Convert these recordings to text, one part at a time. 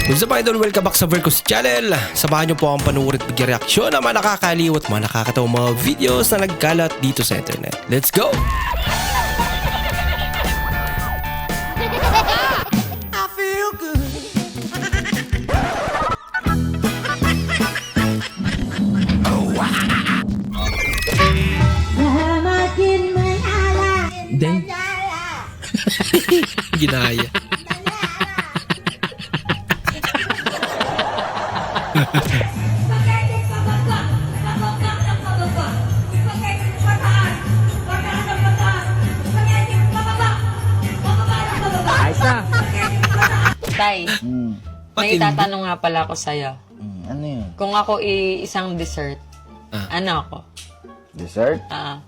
What's up idol? Welcome back sa Vercos Channel. Samahan niyo po akong panuorin at bigyan-reaksyon ng mga nakakaliw at mga nakakatawang mga videos na nagkalat dito sa internet. Let's go! I feel good. Then, ginaya. Tay, may itatanong nga pala ako sa'yo. Ano yun? Kung ako isang dessert, ano ako? Dessert? Ah,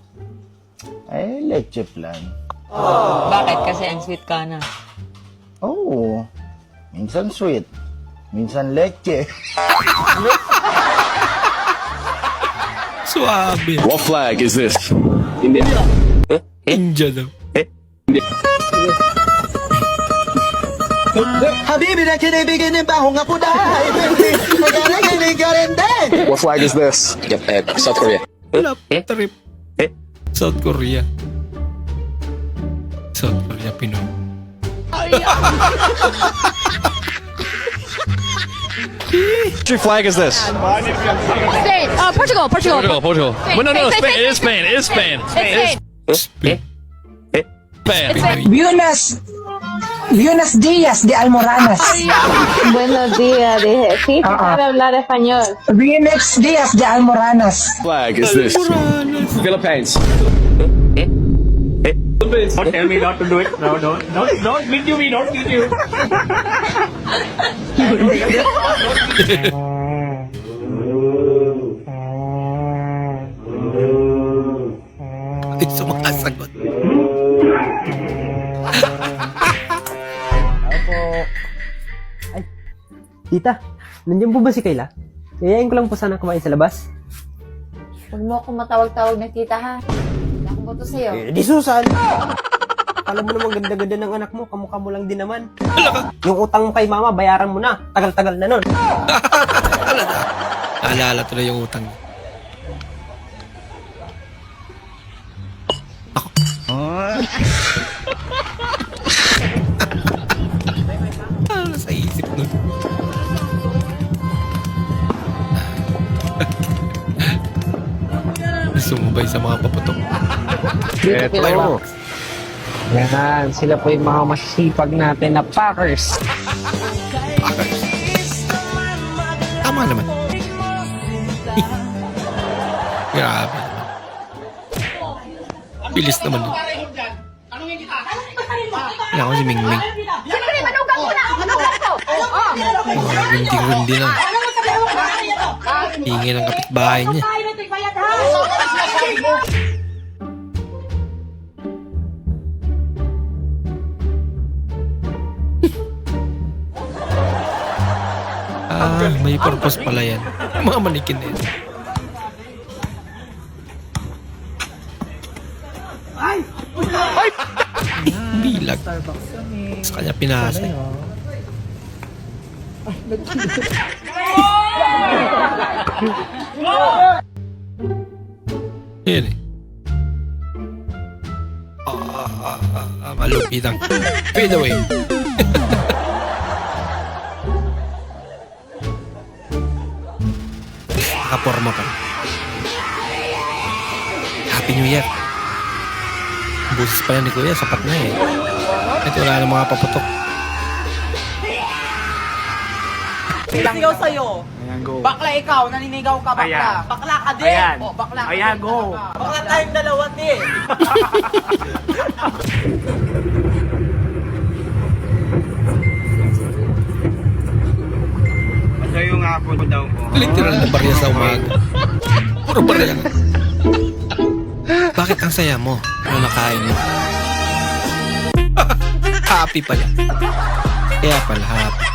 Ay, leche plan. bakit? Kasi ang sweet ka na. Oo. Minsan sweet. Minsan leche. Suabe. What flag is this? India daw. Habibi na kinibigin pa akong apo dahil magaling ka rin din. What flag is this? South Korea. Wala trip. South Korea. South Korea, Pinoy. Which flag is this? Spain. Portugal. Portugal. Well, no, Spain. It is Spain. It is Spain. Spain. Spain. Buenos días de Almoranas. Buenos días, dije. Sí, sabe hablar español. Buenos días de Almoranas. Flag is this? Philippines. Don't tell me not to do it. No, don't video me, don't video. Hindi sumasagot. Ay, tita, nandiyan po ba si Kayla? Yayain ko lang po sana kumain sa labas. Huwag mo akong matawag-tawag na tita, ha? Hindi akong boto sa'yo. Di Susan! Alam mo naman ganda-ganda ng anak mo, kamukha mo lang din naman. Yung utang mo kay mama, bayaran mo na. Tagal-tagal na nun. Alala tuloy yung utang niya. Ano sa isip nun? Sumubay sa mga paputok. Eto. Yan, sila po yung mga masisipag natin na Packers. Tama naman. Grabe. Bilis naman. Kailangan ko si Mingming. Rindi-rindi lang. Hingi ng kapitbahay niya. May purpose pala yan. Mga manikin na yan. Bilag. Sa kanya pinasa. Yan eh. Malupitang. Fade away. Nakaporma pa. Happy New Year. Busis pa yan ni Kuya, sapat na eh. Ito wala ng mga paputok. Sigaw sa'yo. Bakla ikaw, naninigaw ka, bakla. Ayan. Bakla ka din. Ayan. O, bakla ka Ayan, din. go. Bakla tayong dalawa din. Masaya nga po daw po. Literal na barya sa umaga. Puro barya. Bakit ang saya mo? Ano nakain mo? Happy pala. Kaya pala happy.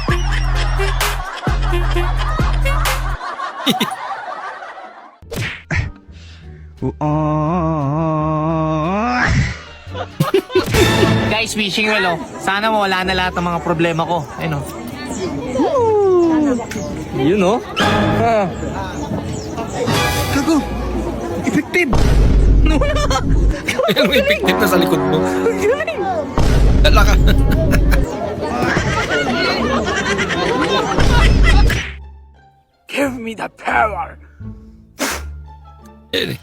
Guys, wishing well, oh. Sana mawala na lahat ng mga problema ko. Ayun, oh. You know? Gago! Effective! Anong effective na sa likod mo? Dala ka. Give me the power! Yan eh.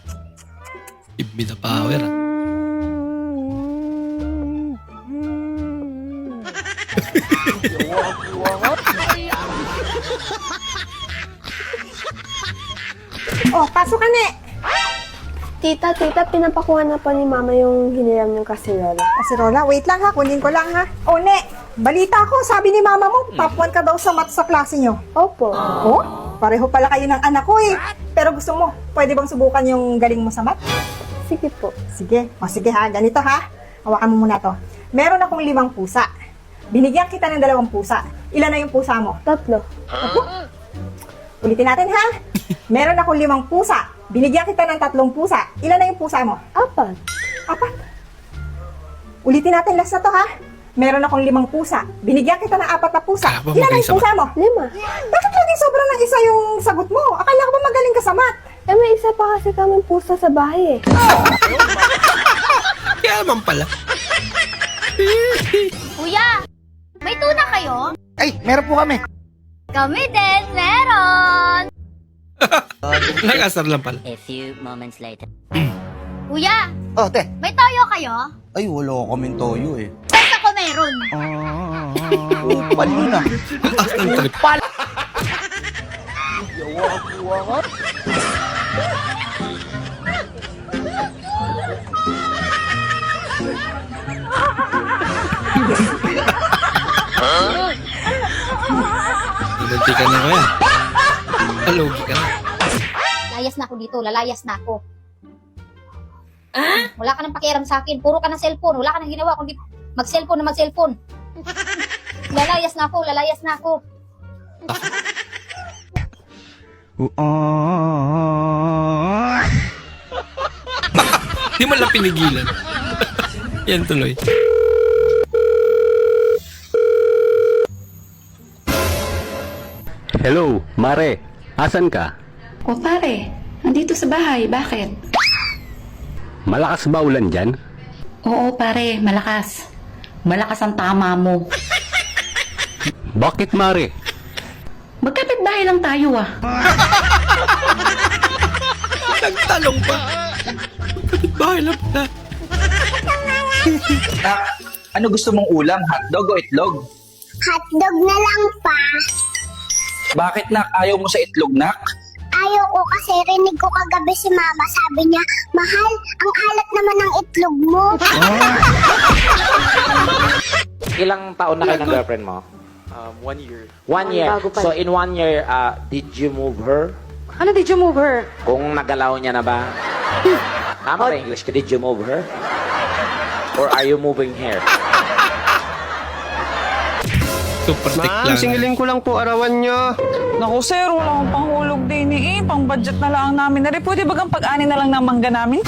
Give me the power. Oh, pasok ka na. Tita, pinapakuha na pa ni Mama yung hiniram yung kasirola. Kasirola, wait lang ha, kunin ko lang ha. Oh, ne, balita ko, sabi ni Mama mo, top 1 ka daw sa math sa klase nyo. Opo. Oh, pareho pala kayo ng anak ko eh. Pero gusto mo, pwede bang subukan yung galing mo sa math? Sige po. Sige. O sige ha, ganito ha. Hawakan mo muna to. Meron akong 5 pusa. Binigyan kita ng 2 pusa. Ilan na yung pusa mo? 3. Ulitin natin ha. Meron akong 5 pusa. Binigyan kita ng 3 pusa. Ilan na yung pusa mo? 4. 4. Ulitin natin last na to ha. Meron akong 5 pusa. Binigyan kita ng 4 na pusa. Kala ko Ilan na magaling yung sa pusa mo? 5. Bakit laging sobrang ng isa yung sagot mo? Akala ko ba magaling ka sa math? Eh, may isa pa kasi kaming pusa sa bahay eh. Kaya naman pala. Kuya, may tuna kayo? Ay, meron po kami. Kami din, meron! Nag-asar lang pala. A few moments later. Kuya, Oh, te. may toyo kayo? Ay, wala kaming toyo eh. Basta ko meron. Pali na. Taas ng trip. Lugi ka na kaya. Lugi ka na. Layas na ako dito, lalayas na ako. Wala ka nang pakialam sa akin, puro ka ng cellphone. Wala ka nang ginawa kundi mag-cellphone na mag-cellphone. Lalayas na ako, lalayas na ako. Di man lang pinigilan. Yan tuloy. Hello, Mare. Asan ka? O pare, nandito sa bahay. Bakit? Malakas ba ulan dyan? Oo pare, malakas. Malakas ang tama mo. Bakit, Mare? Magkapit bahay lang tayo ah. Nagtalong pa. Kapit-bahay lang pala. Ano gusto mong ulam? Hotdog o itlog? Hotdog na lang pa. Bakit nak? Ayaw mo sa itlog nak? Ayaw ko kasi rinig ko kagabi si Mama. Sabi niya, mahal, ang alat naman ng itlog mo. Ilang taon na kayo ng girlfriend mo? 1 year. 1 year. bago pa. So in 1 year, did you move her? Ano did you move her? Kung nagalaw niya na ba? Tama ba English ka? Did you move her? Or are you moving here? Super tick lang. Singiling ko lang po arawan nyo. Naku sir, wala akong panghulog din eh. Pang budget na lang namin. Nari, pwede bagang pag-ani na lang ng mangga namin?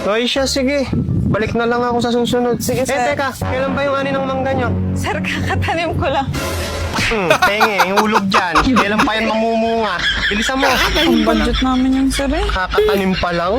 Ay siya, sige. Balik na lang ako sa susunod. Sige, sir. teka, kailan ba yung ani ng mangga nyo? Sir, kakatanim ko lang. Penge, yung ulog dyan. Kailan pa yan mamumunga? Bilisan mo. Ang budget namin yung sir eh. Kakatanim pa lang.